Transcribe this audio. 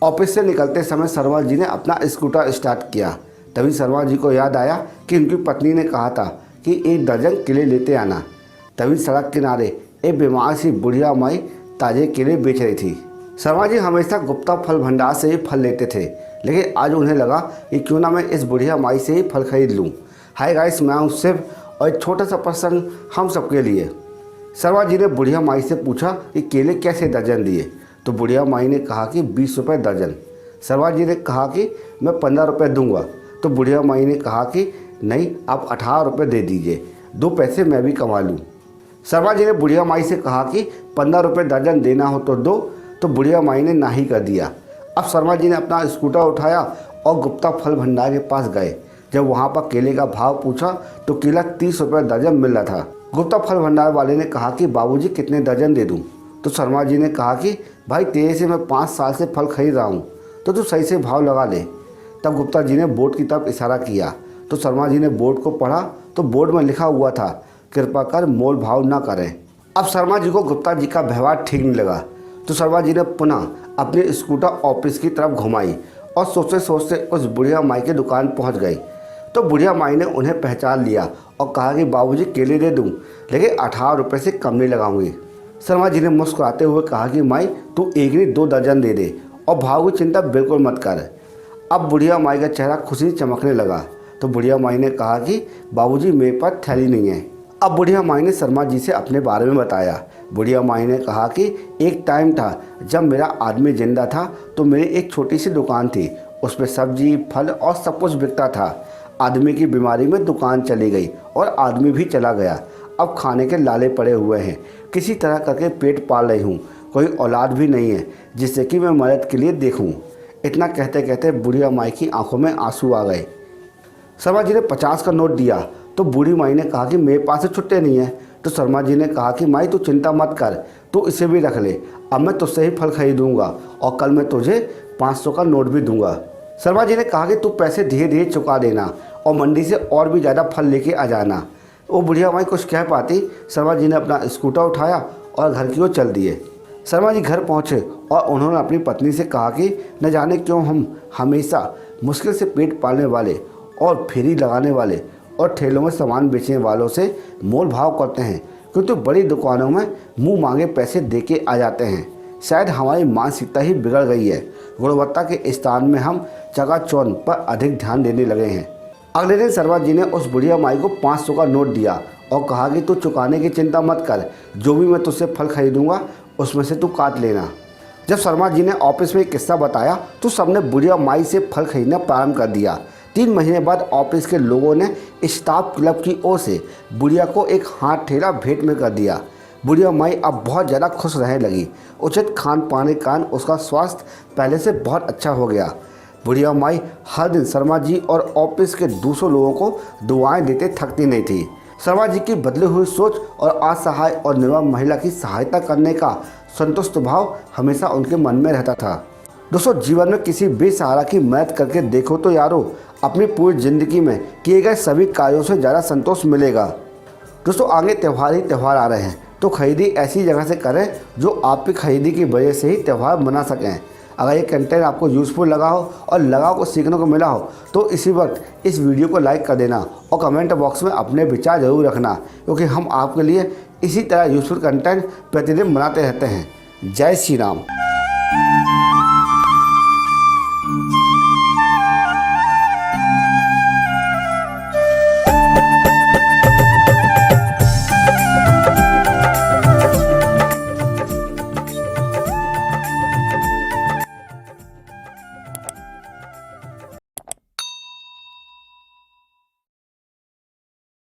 Office से निकलते समय शर्मा जी ने अपना स्कूटर स्टार्ट किया। तभी शर्मा जी को याद आया कि उनकी पत्नी ने कहा था कि 1 दर्जन केले लेते आना। तभी सड़क किनारे एक बीमार सी बुढ़िया माई ताज़े केले बेच रही थी। शर्मा जी हमेशा गुप्ता फल भंडार से ही फल लेते थे, लेकिन आज उन्हें लगा कि क्यों ना मैं इस बुढ़िया माई से ही फल खरीद लूँ। हाय गाइस, मैं हूं शिव और एक छोटा सा प्रसंग हम सबके लिए। शर्मा जी ने बुढ़िया माई से पूछा कि केले कैसे दर्जन दिए, तो बुढ़िया माई ने कहा कि 20 रुपये दर्जन। शर्मा जी ने कहा कि मैं 15 रुपये दूंगा, तो बुढ़िया माई ने कहा कि नहीं, आप 18 रुपये दे दीजिए, 2 पैसे मैं भी कमा लूँ। शर्मा जी ने बुढ़िया माई से कहा कि 15 रुपये दर्जन देना हो तो दो, तो बुढ़िया माई ने ना ही कर दिया। अब शर्मा जी ने अपना स्कूटर उठाया और गुप्ता फल भंडार के पास गए। जब वहाँ पर केले का भाव पूछा तो केला 30 रुपये दर्जन मिल रहा था। गुप्ता फल भंडार वाले ने कहा कि बाबूजी कितने दर्जन दे दूं? तो शर्मा जी ने कहा कि भाई तेरे से मैं 5 साल से फल खरीद रहा हूँ, तो तू सही से भाव लगा ले। तब गुप्ता जी ने बोर्ड की तरफ इशारा किया तो शर्मा जी ने बोर्ड को पढ़ा तो बोर्ड में लिखा हुआ था, कृपा कर मोल भाव ना करें। अब शर्मा जी को गुप्ता जी का व्यवहार ठीक नहीं लगा, तो शर्मा जी ने पुनः अपनी स्कूटर ऑफिस की तरफ घुमाई और सोचते सोचते उस बुढ़िया माई की दुकान पहुँच गई। तो बुढ़िया माई ने उन्हें पहचान लिया और कहा कि बाबूजी केले दे दूं, लेकिन 18 रुपये से कम नहीं लगाऊंगी। शर्मा जी ने मुस्कुराते हुए कहा कि माई तू एक नहीं 2 दर्जन दे दे और भाव की चिंता बिल्कुल मत कर। अब बुढ़िया माई का चेहरा खुशी चमकने लगा। तो बुढ़िया माई ने कहा कि बाबूजी मेरे पास थैली नहीं है। अब बुढ़िया माई ने शर्मा जी से अपने बारे में बताया। बुढ़िया माई ने कहा कि एक टाइम था जब मेरा आदमी जिंदा था तो मेरी एक छोटी सी दुकान थी, उस पर सब्जी फल और सब कुछ बिकता था। आदमी की बीमारी में दुकान चली गई और आदमी भी चला गया। अब खाने के लाले पड़े हुए हैं, किसी तरह करके पेट पाल रही हूँ, कोई औलाद भी नहीं है जिससे कि मैं मदद के लिए देखूँ। इतना कहते कहते बुढ़िया माई की आंखों में आंसू आ गए। शर्मा जी ने 50 का नोट दिया तो बूढ़ी माई ने कहा कि मेरे पास छुट्टे नहीं है। तो शर्मा जी ने कहा कि माई तू चिंता मत कर, तू इसे भी रख ले, अब मैं तुझसे ही फल खरीदूंगा और कल मैं तुझे 500 का नोट भी दूंगा। शर्मा जी ने कहा कि तू पैसे धीरे धीरे चुका देना और मंडी से और भी ज़्यादा फल लेके आ जाना। वो बुढ़िया माई कुछ कह पाती, शर्मा जी ने अपना स्कूटर उठाया और घर की ओर चल दिए। शर्मा जी घर पहुँचे और उन्होंने अपनी पत्नी से कहा कि न जाने क्यों हम हमेशा मुश्किल से पेट पालने वाले और फेरी लगाने वाले और ठेलों में सामान बेचने वालों से मोल भाव करते हैं, क्योंकि बड़ी दुकानों में मुंह मांगे पैसे दे के आ जाते हैं। शायद हमारी मानसिकता ही बिगड़ गई है, गुणवत्ता के स्थान में हम चकाचौंध पर अधिक ध्यान देने लगे हैं। अगले दिन शर्मा जी ने उस बुढ़िया माई को 500 का नोट दिया और कहा कि तू चुकाने की चिंता मत कर, जो भी मैं तुझसे फल खरीदूंगा उसमें से तू काट लेना। जब शर्मा जी ने ऑफिस में एक किस्सा बताया तो सबने बुढ़िया माई से फल खरीदना प्रारंभ कर दिया। 3 महीने बाद ऑफिस के लोगों ने स्टाफ क्लब की ओर से बुढ़िया को एक हाथ ठेला भेंट में कर दिया। बुढ़िया माई अब बहुत ज़्यादा खुश रहने लगी। उचित खान पान के कारण उसका स्वास्थ्य पहले से बहुत अच्छा हो गया। बुढ़िया माई हर दिन शर्मा जी और ऑफिस के दूसरों लोगों को दुआएं देते थकती नहीं थी। शर्मा जी की बदली हुई सोच और असहाय और निर्भर महिला की सहायता करने का संतुष्ट भाव हमेशा उनके मन में रहता था। दोस्तों, जीवन में किसी बेसहारा की मदद करके देखो तो यारो, अपनी पूरी ज़िंदगी में किए गए सभी कार्यों से ज़्यादा संतोष मिलेगा। दोस्तों, आगे त्यौहार ही त्यौहार आ रहे हैं, तो खरीदी ऐसी जगह से करें जो आपकी खरीदी की वजह से ही त्यौहार मना सकें। अगर ये कंटेंट आपको यूज़फुल लगा हो और लगा को सीखने को मिला हो तो इसी वक्त इस वीडियो को लाइक कर देना और कमेंट बॉक्स में अपने विचार ज़रूर रखना, क्योंकि हम आपके लिए इसी तरह यूज़फुल कंटेंट प्रतिदिन बनाते रहते हैं। जय श्री राम।